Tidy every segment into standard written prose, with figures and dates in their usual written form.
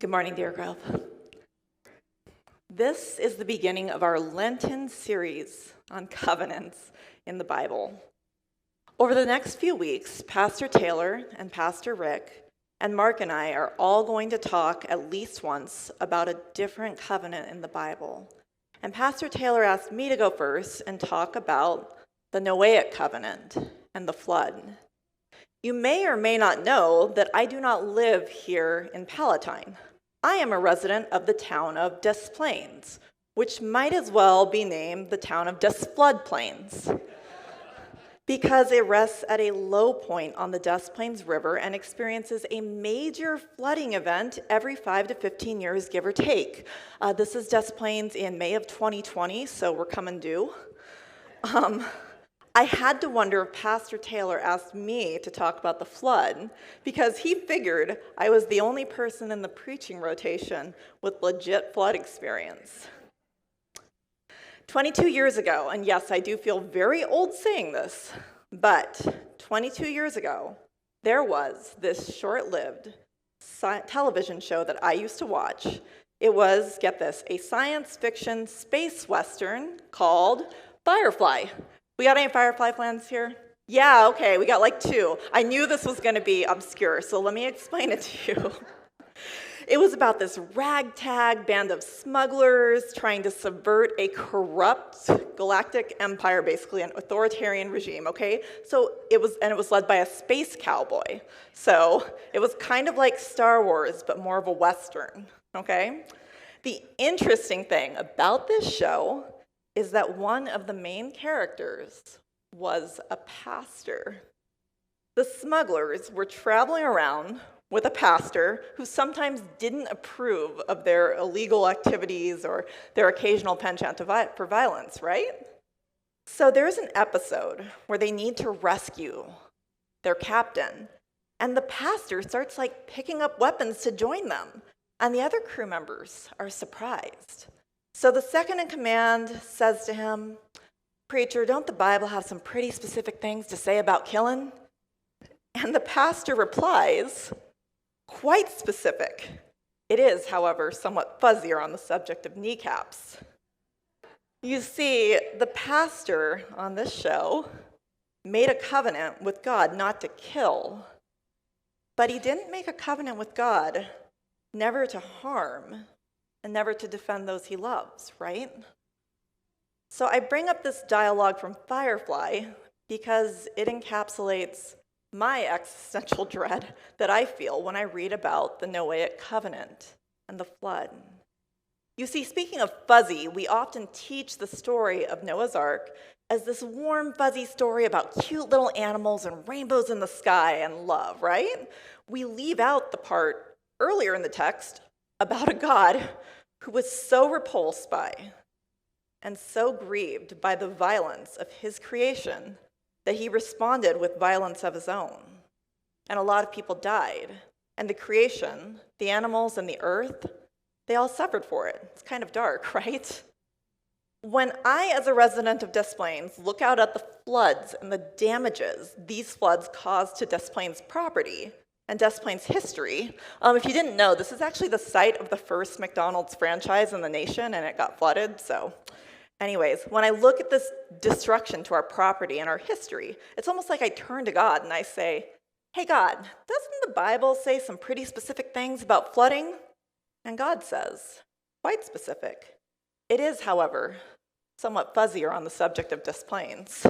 Good morning, DeerGrove. This is the beginning of our Lenten series on covenants in the Bible. Over the next few weeks, Pastor Taylor and Pastor Rick and Mark and I are all going to talk at least once about a different covenant in the Bible. And Pastor Taylor asked me to go first and talk about the Noahic Covenant and the flood. You may or may not know that I do not live here in Palatine. I am a resident of the town of Des Plaines, which might as well be named the town of Des Floodplains, because it rests at a low point on the Des Plaines River and experiences a major flooding event every 5 to 15 years, give or take. This is Des Plaines in May of 2020, so we're coming due. I had to wonder if Pastor Taylor asked me to talk about the flood because he figured I was the only person in the preaching rotation with legit flood experience. 22 years ago, and yes, I do feel very old saying this, but 22 years ago, there was this short-lived television show that I used to watch. It was, get this, a science fiction space western called Firefly. We got any Firefly fans here? Yeah, okay, we got like 2. I knew this was going to be obscure, so let me explain it to you. It was about this ragtag band of smugglers trying to subvert a corrupt galactic empire, basically an authoritarian regime, okay? So it was led by a space cowboy. So it was kind of like Star Wars, but more of a Western, okay? The interesting thing about this show is that one of the main characters was a pastor. The smugglers were traveling around with a pastor who sometimes didn't approve of their illegal activities or their occasional penchant for violence, right? So there's an episode where they need to rescue their captain, and the pastor starts picking up weapons to join them, and the other crew members are surprised. So the second in command says to him, "Preacher, don't the Bible have some pretty specific things to say about killing?" And the pastor replies, "Quite specific. It is, however, somewhat fuzzier on the subject of kneecaps." You see, the pastor on this show made a covenant with God not to kill, but he didn't make a covenant with God never to harm and never to defend those he loves, right? So I bring up this dialogue from Firefly because it encapsulates my existential dread that I feel when I read about the Noahic Covenant and the flood. You see, speaking of fuzzy, we often teach the story of Noah's Ark as this warm, fuzzy story about cute little animals and rainbows in the sky and love, right? We leave out the part earlier in the text about a God who was so repulsed by and so grieved by the violence of his creation that he responded with violence of his own. And a lot of people died. And the creation, the animals and the earth, they all suffered for it. It's kind of dark, right? When I, as a resident of Des Plaines, look out at the floods and the damages these floods caused to Des Plaines property and Des Plaines history, if you didn't know, this is actually the site of the first McDonald's franchise in the nation, and it got flooded, so anyways, when I look at this destruction to our property and our history, it's almost like I turn to God and I say, "Hey God, doesn't the Bible say some pretty specific things about flooding?" And God says, "Quite specific. It is, however, somewhat fuzzier on the subject of Des Plaines."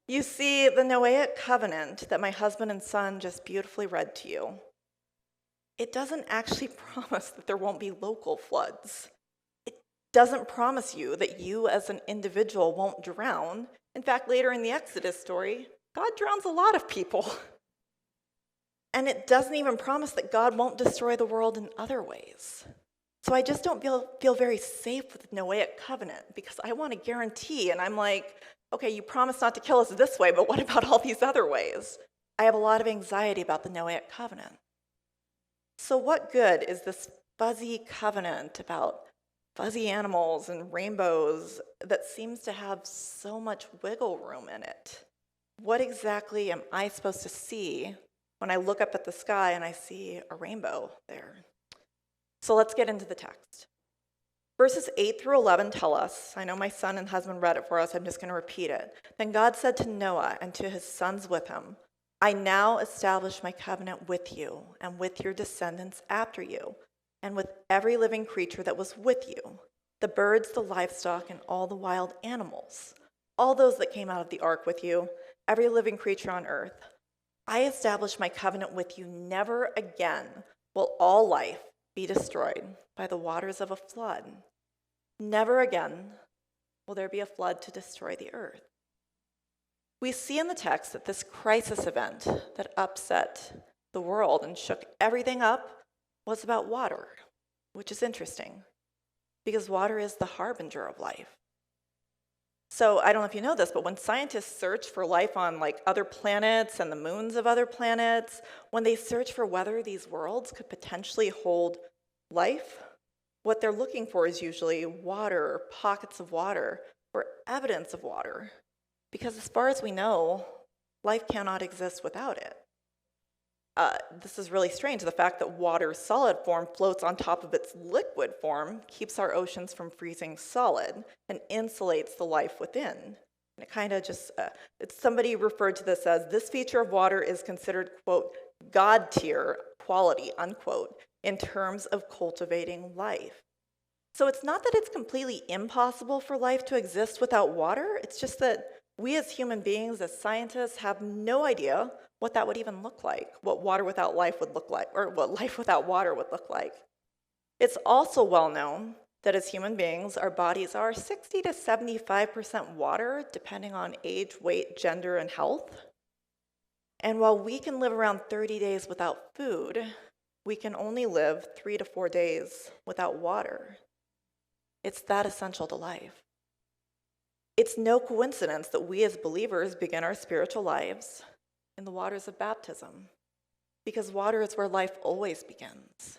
You see, the Noahic Covenant that my husband and son just beautifully read to you, it doesn't actually promise that there won't be local floods. Doesn't promise you that you as an individual won't drown. In fact, later in the Exodus story, God drowns a lot of people. And it doesn't even promise that God won't destroy the world in other ways. So I just don't feel very safe with the Noahic Covenant because I want a guarantee, and I'm like, okay, you promised not to kill us this way, but what about all these other ways? I have a lot of anxiety about the Noahic Covenant. So what good is this fuzzy covenant about fuzzy animals and rainbows that seems to have so much wiggle room in it? What exactly am I supposed to see when I look up at the sky and I see a rainbow there. So let's get into the text. Verses 8 through 11 tell us, I know my son and husband read it for us, I'm just going to repeat it. Then God said to Noah and to his sons with him, I now establish my covenant with you and with your descendants after you, and with every living creature that was with you, the birds, the livestock, and all the wild animals, all those that came out of the ark with you, every living creature on earth. I establish my covenant with you. Never again will all life be destroyed by the waters of a flood. Never again will there be a flood to destroy the earth. We see in the text that this crisis event that upset the world and shook everything up was about water, which is interesting because water is the harbinger of life. So I don't know if you know this, but when scientists search for life on like other planets and the moons of other planets, when they search for whether these worlds could potentially hold life, what they're looking for is usually water or pockets of water or evidence of water. Because as far as we know, life cannot exist without it. This is really strange. The fact that water's solid form floats on top of its liquid form keeps our oceans from freezing solid and insulates the life within. And it kind of just, somebody referred to this as, this feature of water is considered, quote, God tier quality, unquote, in terms of cultivating life. So it's not that it's completely impossible for life to exist without water. It's just that we as human beings, as scientists, have no idea what that would even look like, what water without life would look like, or what life without water would look like. It's also well known that as human beings, our bodies are 60 to 75% water, depending on age, weight, gender, and health. And while we can live around 30 days without food, we can only live 3 to 4 days without water. It's that essential to life. It's no coincidence that we as believers begin our spiritual lives in the waters of baptism, because water is where life always begins.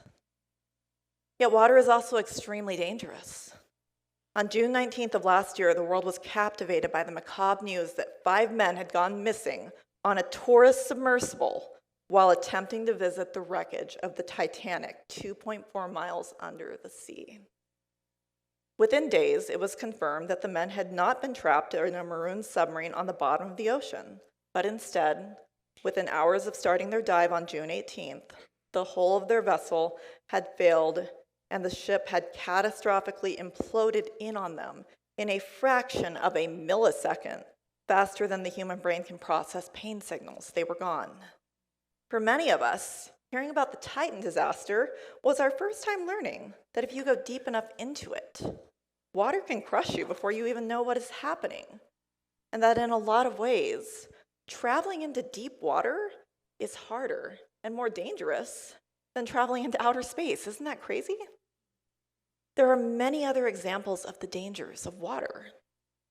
Yet water is also extremely dangerous. On June 19th of last year, the world was captivated by the macabre news that 5 men had gone missing on a tourist submersible while attempting to visit the wreckage of the Titanic 2.4 miles under the sea. Within days, it was confirmed that the men had not been trapped in a maroon submarine on the bottom of the ocean, but instead, within hours of starting their dive on June 18th, the hull of their vessel had failed and the ship had catastrophically imploded in on them in a fraction of a millisecond, faster than the human brain can process pain signals. They were gone. For many of us, hearing about the Titan disaster was our first time learning that if you go deep enough into it, water can crush you before you even know what is happening. And that in a lot of ways, traveling into deep water is harder and more dangerous than traveling into outer space. Isn't that crazy? There are many other examples of the dangers of water.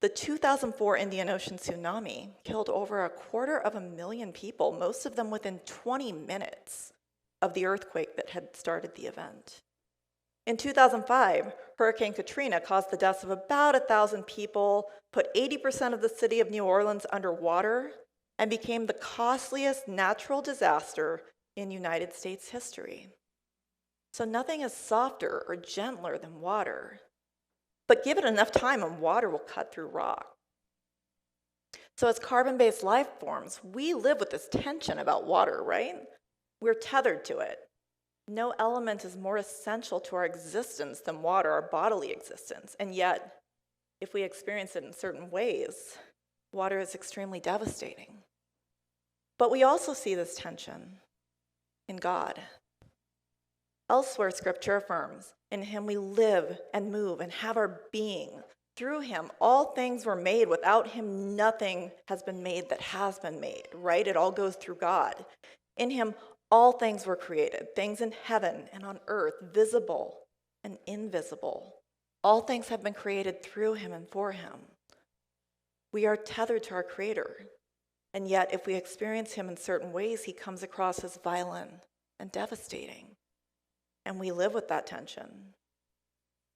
The 2004 Indian Ocean tsunami killed over 250,000 people, most of them within 20 minutes of the earthquake that had started the event. In 2005, Hurricane Katrina caused the deaths of about 1,000 people, put 80% of the city of New Orleans underwater, and became the costliest natural disaster in United States history. So nothing is softer or gentler than water. But give it enough time and water will cut through rock. So as carbon-based life forms, we live with this tension about water, right? We're tethered to it. No element is more essential to our existence than water, our bodily existence. And yet, if we experience it in certain ways, water is extremely devastating. But we also see this tension in God. Elsewhere, Scripture affirms, in him we live and move and have our being. Through him, all things were made. Without him, nothing has been made that has been made, right? It all goes through God. In him, all things were created, things in heaven and on earth, visible and invisible. All things have been created through him and for him. We are tethered to our Creator, and yet if we experience him in certain ways, he comes across as violent and devastating. And we live with that tension.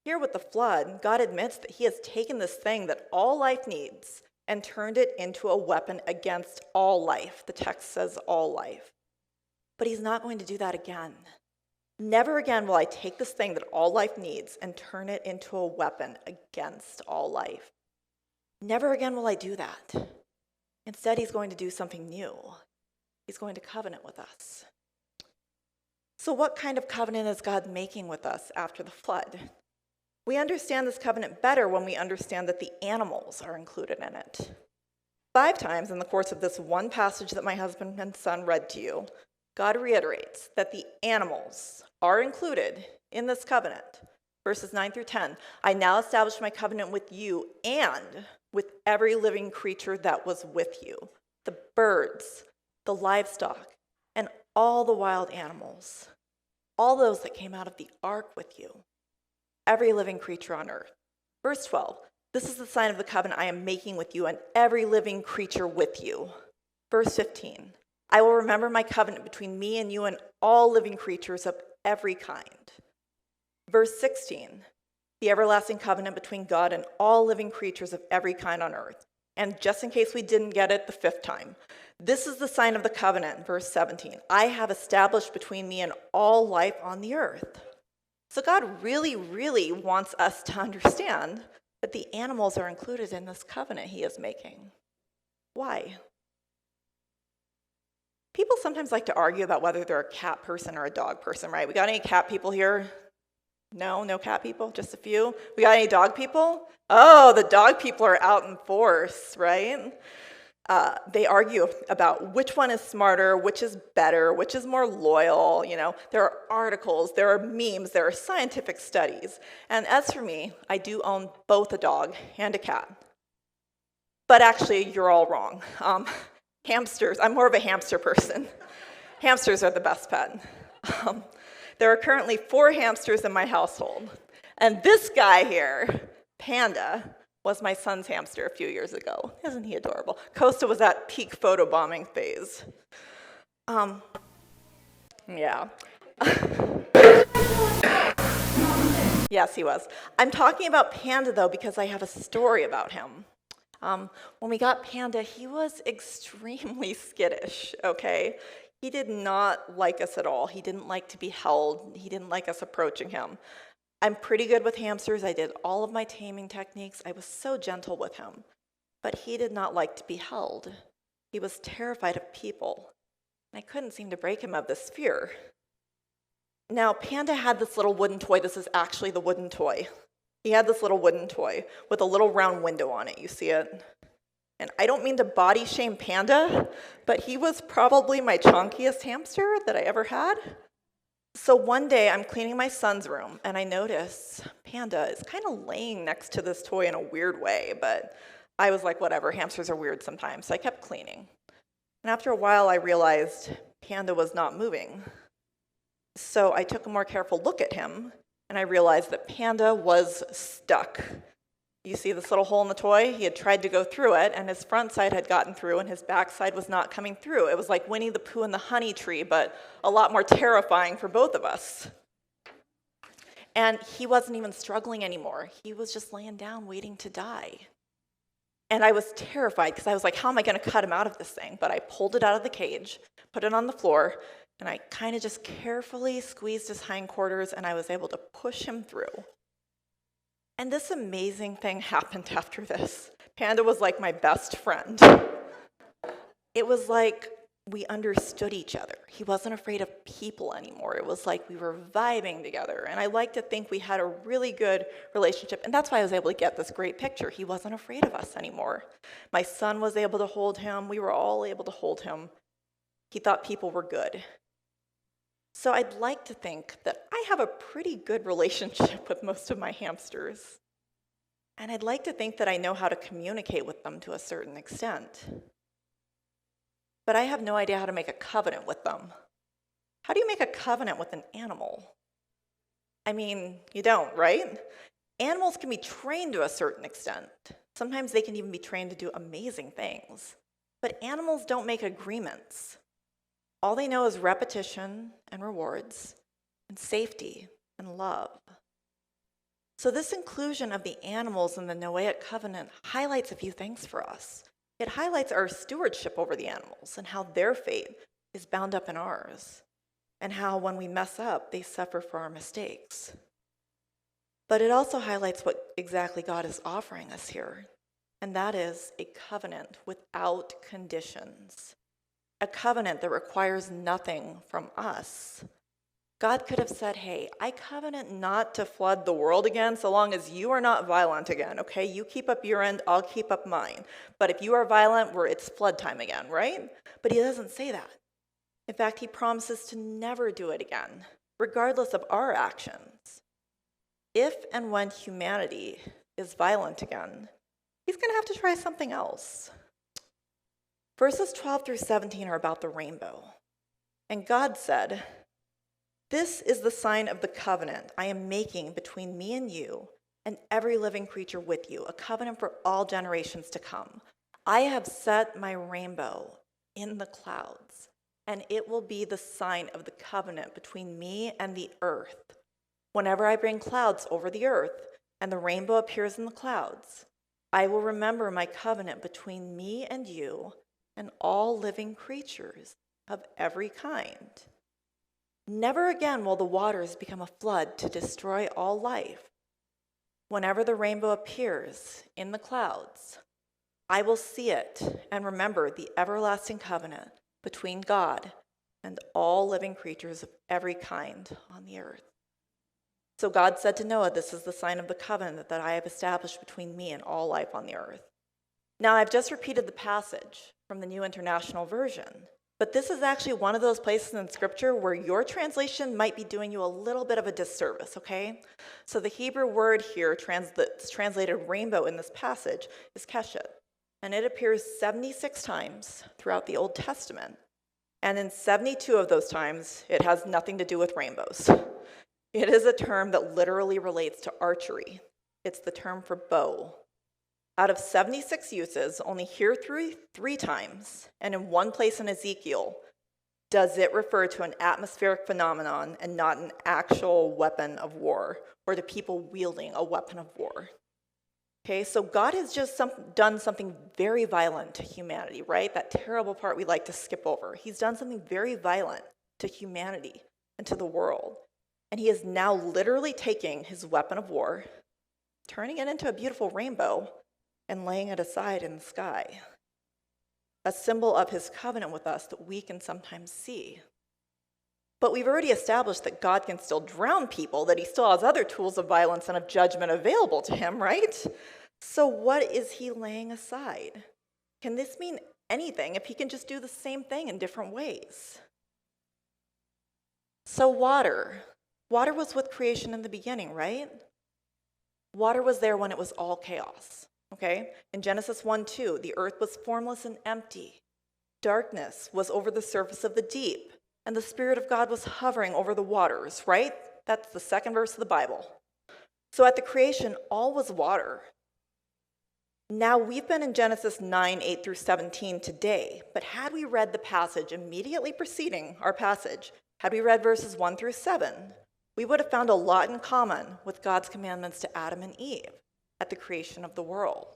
Here with the flood, God admits that he has taken this thing that all life needs and turned it into a weapon against all life. The text says all life. but he's not going to do that again. Never again will I take this thing that all life needs and turn it into a weapon against all life. Never again will I do that. Instead, he's going to do something new. He's going to covenant with us. So what kind of covenant is God making with us after the flood? We understand this covenant better when we understand that the animals are included in it. 5 times in the course of this one passage that my husband and son read to you, God reiterates that the animals are included in this covenant. Verses 9 through 10, I now establish my covenant with you and with every living creature that was with you, the birds, the livestock, and all the wild animals, all those that came out of the ark with you, every living creature on earth. Verse 12, this is the sign of the covenant I am making with you and every living creature with you. Verse 15, I will remember my covenant between me and you and all living creatures of every kind. Verse 16, the everlasting covenant between God and all living creatures of every kind on earth. And just in case we didn't get it the 5th time, this is the sign of the covenant, verse 17. I have established between me and all life on the earth. So God really, really wants us to understand that the animals are included in this covenant he is making. Why? People sometimes like to argue about whether they're a cat person or a dog person, right? We got any cat people here? No cat people, just a few. We got any dog people? Oh, the dog people are out in force, right? They argue about which one is smarter, which is better, which is more loyal. There are articles, there are memes, there are scientific studies. And as for me, I do own both a dog and a cat. But actually, you're all wrong. Hamsters, I'm more of a hamster person. Hamsters are the best pet. There are currently 4 hamsters in my household. And this guy here, Panda, was my son's hamster a few years ago. Isn't he adorable? Costa was at peak photobombing phase. Yeah. Yes, he was. I'm talking about Panda, though, because I have a story about him. When we got Panda, he was extremely skittish, okay? He did not like us at all. He didn't like to be held. He didn't like us approaching him. I'm pretty good with hamsters. I did all of my taming techniques. I was so gentle with him. But he did not like to be held. He was terrified of people. And I couldn't seem to break him of this fear. Now, Panda had this little wooden toy. This is actually the wooden toy. He had this little wooden toy with a little round window on it. You see it? And I don't mean to body shame Panda, but he was probably my chunkiest hamster that I ever had. So one day I'm cleaning my son's room and I notice Panda is kind of laying next to this toy in a weird way, but I was like, whatever, hamsters are weird sometimes, so I kept cleaning. And after a while I realized Panda was not moving. So I took a more careful look at him and I realized that Panda was stuck. You see this little hole in the toy? He had tried to go through it, and his front side had gotten through, and his back side was not coming through. It was like Winnie the Pooh and the honey tree, but a lot more terrifying for both of us. And he wasn't even struggling anymore. He was just laying down waiting to die. And I was terrified because I was like, how am I going to cut him out of this thing? But I pulled it out of the cage, put it on the floor, and I kind of just carefully squeezed his hindquarters, and I was able to push him through. And this amazing thing happened after this. Panda was like my best friend. It was like we understood each other. He wasn't afraid of people anymore. It was like we were vibing together. And I like to think we had a really good relationship. And that's why I was able to get this great picture. He wasn't afraid of us anymore. My son was able to hold him. We were all able to hold him. He thought people were good. So I'd like to think that I have a pretty good relationship with most of my hamsters. And I'd like to think that I know how to communicate with them to a certain extent. But I have no idea how to make a covenant with them. How do you make a covenant with an animal? I mean, you don't, right? Animals can be trained to a certain extent. Sometimes they can even be trained to do amazing things. But animals don't make agreements. All they know is repetition and rewards and safety and love. So this inclusion of the animals in the Noahic Covenant highlights a few things for us. It highlights our stewardship over the animals and how their fate is bound up in ours. and how when we mess up, they suffer for our mistakes. But it also highlights what exactly God is offering us here, and that is a covenant without conditions, a covenant that requires nothing from us. God could have said, hey, I covenant not to flood the world again so long as you are not violent again, okay? You keep up your end, I'll keep up mine. But if you are violent, it's flood time again, right? But he doesn't say that. In fact, he promises to never do it again, regardless of our actions. If and when humanity is violent again, he's going to have to try something else. Verses 12 through 17 are about the rainbow. And God said, "This is the sign of the covenant I am making between me and you and every living creature with you, a covenant for all generations to come. I have set my rainbow in the clouds, and it will be the sign of the covenant between me and the earth. Whenever I bring clouds over the earth and the rainbow appears in the clouds, I will remember my covenant between me and you and all living creatures of every kind. Never again will the waters become a flood to destroy all life. Whenever the rainbow appears in the clouds, I will see it and remember the everlasting covenant between God and all living creatures of every kind on the earth." So God said to Noah, "This is the sign of the covenant that I have established between me and all life on the earth." Now, I've just repeated the passage from the New International Version, but this is actually one of those places in Scripture where your translation might be doing you a little bit of a disservice, okay? So the Hebrew word here that's translated rainbow in this passage is keshet, and it appears 76 times throughout the Old Testament. And in 72 of those times, it has nothing to do with rainbows. It is a term that literally relates to archery. It's the term for bow. Out of 76 uses, only here three times, and in one place in Ezekiel, does it refer to an atmospheric phenomenon and not an actual weapon of war, or to people wielding a weapon of war. Okay, so God has just done something very violent to humanity, right? That terrible part we like to skip over. He's done something very violent to humanity and to the world. And he is now literally taking his weapon of war, turning it into a beautiful rainbow, and laying it aside in the sky, a symbol of his covenant with us that we can sometimes see. But we've already established that God can still drown people, that he still has other tools of violence and of judgment available to him, right? So what is he laying aside? Can this mean anything if he can just do the same thing in different ways? So water was with creation in the beginning, right? Water was there when it was all chaos, okay? In Genesis 1:2, the earth was formless and empty. Darkness was over the surface of the deep, and the Spirit of God was hovering over the waters, right? That's the second verse of the Bible. So at the creation, all was water. Now we've been in Genesis 9:8 through 17 today, but had we read the passage immediately preceding our passage, had we read verses 1 through 7, we would have found a lot in common with God's commandments to Adam and Eve at the creation of the world.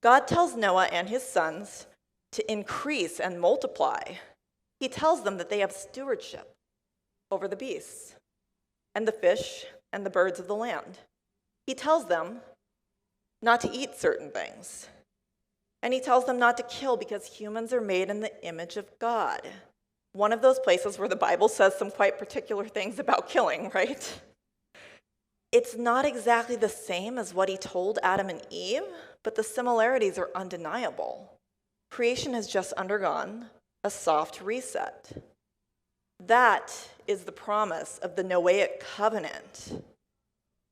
God tells Noah and his sons to increase and multiply. He tells them that they have stewardship over the beasts and the fish and the birds of the land. He tells them not to eat certain things. And he tells them not to kill because humans are made in the image of God. One of those places where the Bible says some quite particular things about killing, right? It's not exactly the same as what he told Adam and Eve, but the similarities are undeniable. Creation has just undergone a soft reset. That is the promise of the Noahic Covenant.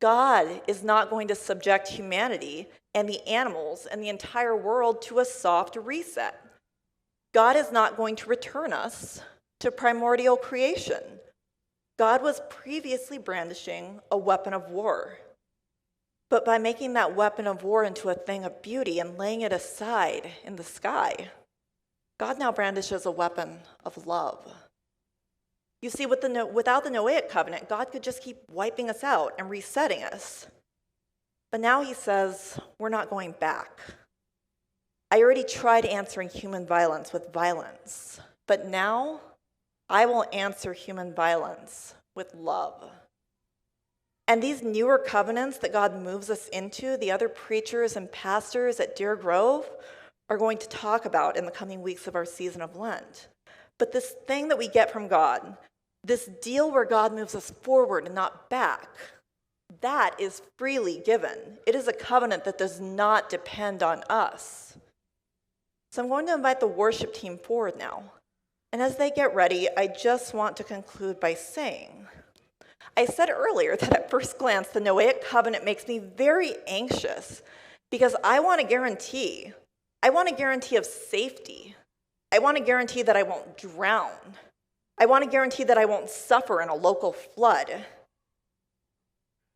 God is not going to subject humanity and the animals and the entire world to a soft reset. God is not going to return us to primordial creation. God was previously brandishing a weapon of war. But by making that weapon of war into a thing of beauty and laying it aside in the sky, God now brandishes a weapon of love. You see, without the Noahic covenant, God could just keep wiping us out and resetting us. But now he says, we're not going back. I already tried answering human violence with violence, but now I will answer human violence with love. And these newer covenants that God moves us into, the other preachers and pastors at DeerGrove are going to talk about in the coming weeks of our season of Lent. But this thing that we get from God, this deal where God moves us forward and not back, that is freely given. It is a covenant that does not depend on us. So I'm going to invite the worship team forward now. And as they get ready, I just want to conclude by saying, I said earlier that at first glance, the Noahic Covenant makes me very anxious because I want a guarantee. I want a guarantee of safety. I want a guarantee that I won't drown. I want a guarantee that I won't suffer in a local flood.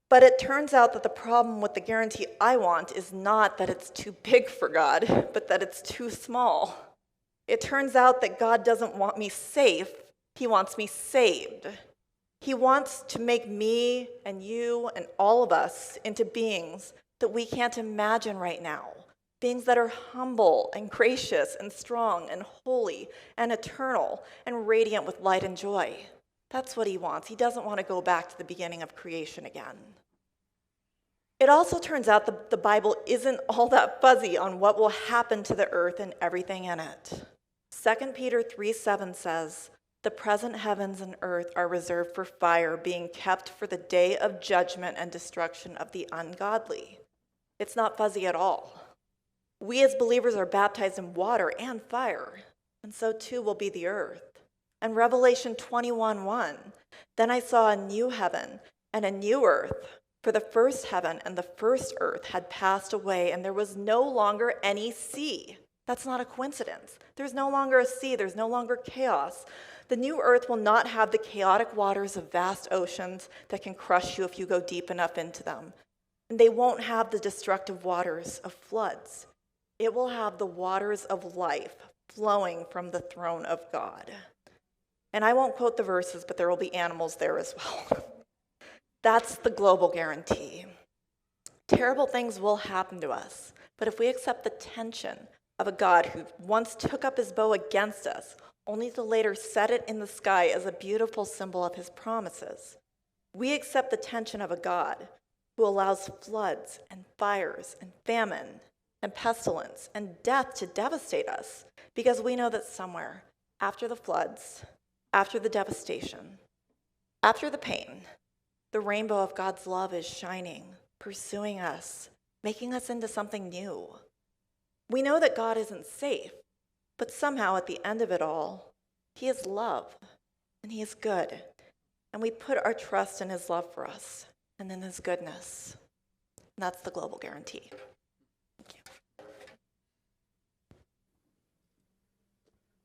But it turns out that the problem with the guarantee I want is not that it's too big for God, but that it's too small. It turns out that God doesn't want me safe, he wants me saved. He wants to make me and you and all of us into beings that we can't imagine right now. Beings that are humble and gracious and strong and holy and eternal and radiant with light and joy. That's what he wants. He doesn't want to go back to the beginning of creation again. It also turns out that the Bible isn't all that fuzzy on what will happen to the earth and everything in it. 2 Peter 3:7 says, "The present heavens and earth are reserved for fire, being kept for the day of judgment and destruction of the ungodly." It's not fuzzy at all. We as believers are baptized in water and fire, and so too will be the earth. And Revelation 21:1, "Then I saw a new heaven and a new earth, for the first heaven and the first earth had passed away, and there was no longer any sea." That's not a coincidence. There's no longer a sea. There's no longer chaos. The new earth will not have the chaotic waters of vast oceans that can crush you if you go deep enough into them. And they won't have the destructive waters of floods. It will have the waters of life flowing from the throne of God. And I won't quote the verses, but there will be animals there as well. That's the global guarantee. Terrible things will happen to us, but if we accept the tension of a God who once took up his bow against us, only to later set it in the sky as a beautiful symbol of his promises, we accept the tension of a God who allows floods and fires and famine and pestilence and death to devastate us, because we know that somewhere after the floods, after the devastation, after the pain, the rainbow of God's love is shining, pursuing us, making us into something new. We know that God isn't safe, but somehow at the end of it all, he is love and he is good. And we put our trust in his love for us and in his goodness. And that's the global guarantee.